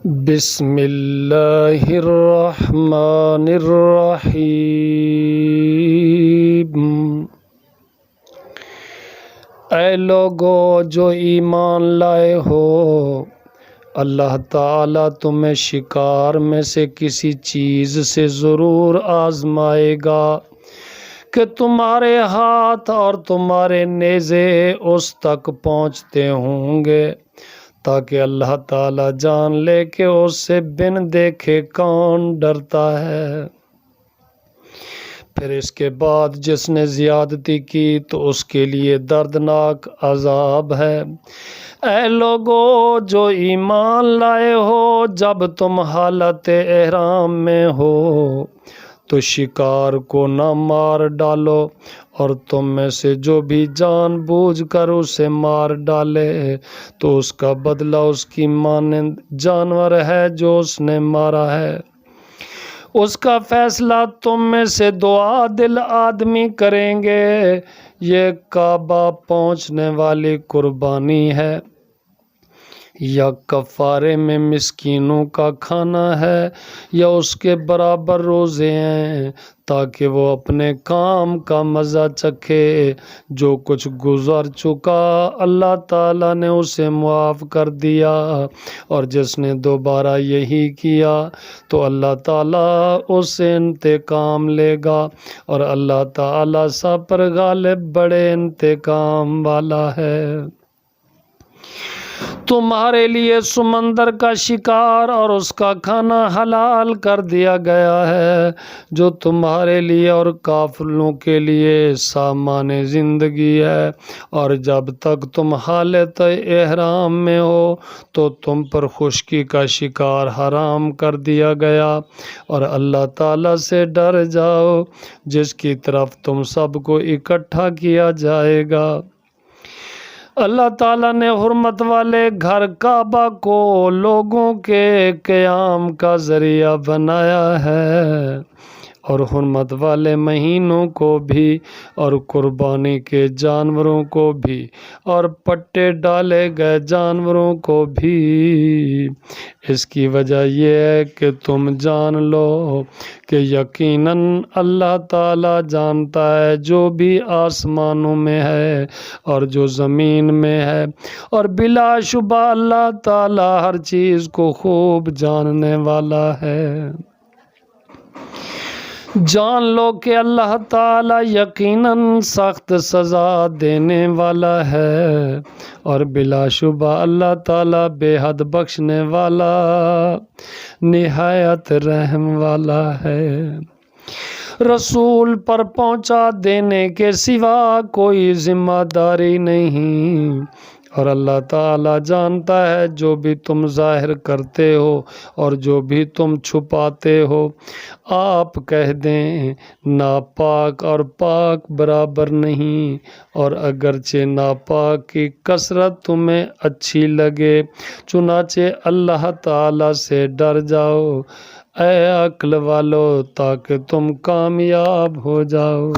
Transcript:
بسم اللہ الرحمن الرحیم۔ اے لوگو جو ایمان لائے ہو، اللہ تعالیٰ تمہیں شکار میں سے کسی چیز سے ضرور آزمائے گا کہ تمہارے ہاتھ اور تمہارے نیزے اس تک پہنچتے ہوں گے، تاکہ اللہ تعالیٰ جان لے کہ اس سے بن دیکھے کون ڈرتا ہے۔ پھر اس کے بعد جس نے زیادتی کی تو اس کے لیے دردناک عذاب ہے۔ اے لوگو جو ایمان لائے ہو، جب تم حالت احرام میں ہو تو شکار کو نہ مار ڈالو، اور تم میں سے جو بھی جان بوجھ کر اسے مار ڈالے تو اس کا بدلہ اس کی مانند جانور ہے جو اس نے مارا ہے۔ اس کا فیصلہ تم میں سے دو عادل آدمی کریں گے۔ یہ کعبہ پہنچنے والی قربانی ہے یا کفارے میں مسکینوں کا کھانا ہے یا اس کے برابر روزے ہیں، تاکہ وہ اپنے کام کا مزہ چکھے۔ جو کچھ گزر چکا اللہ تعالیٰ نے اسے معاف کر دیا، اور جس نے دوبارہ یہی کیا تو اللہ تعالیٰ اس سے انتقام لے گا، اور اللہ تعالیٰ سب پر غالب بڑے انتقام والا ہے۔ تمہارے لیے سمندر کا شکار اور اس کا کھانا حلال کر دیا گیا ہے، جو تمہارے لیے اور کافروں کے لیے سامان زندگی ہے، اور جب تک تم حالت احرام میں ہو تو تم پر خشکی کا شکار حرام کر دیا گیا، اور اللہ تعالیٰ سے ڈر جاؤ جس کی طرف تم سب کو اکٹھا کیا جائے گا۔ اللہ تعالیٰ نے حرمت والے گھر کعبہ کو لوگوں کے قیام کا ذریعہ بنایا ہے، اور حرمت والے مہینوں کو بھی، اور قربانی کے جانوروں کو بھی، اور پٹے ڈالے گئے جانوروں کو بھی۔ اس کی وجہ یہ ہے کہ تم جان لو کہ یقیناً اللہ تعالیٰ جانتا ہے جو بھی آسمانوں میں ہے اور جو زمین میں ہے، اور بلا شبہ اللہ تعالیٰ ہر چیز کو خوب جاننے والا ہے۔ جان لو کہ اللہ تعالیٰ یقیناً سخت سزا دینے والا ہے، اور بلا شبہ اللہ تعالیٰ بے حد بخشنے والا نہایت رحم والا ہے۔ رسول پر پہنچا دینے کے سوا کوئی ذمہ داری نہیں، اور اللہ تعالیٰ جانتا ہے جو بھی تم ظاہر کرتے ہو اور جو بھی تم چھپاتے ہو۔ آپ کہہ دیں ناپاک اور پاک برابر نہیں، اور اگرچہ ناپاک کی کثرت تمہیں اچھی لگے، چنانچہ اللہ تعالیٰ سے ڈر جاؤ اے عقل والو، تاکہ تم کامیاب ہو جاؤ۔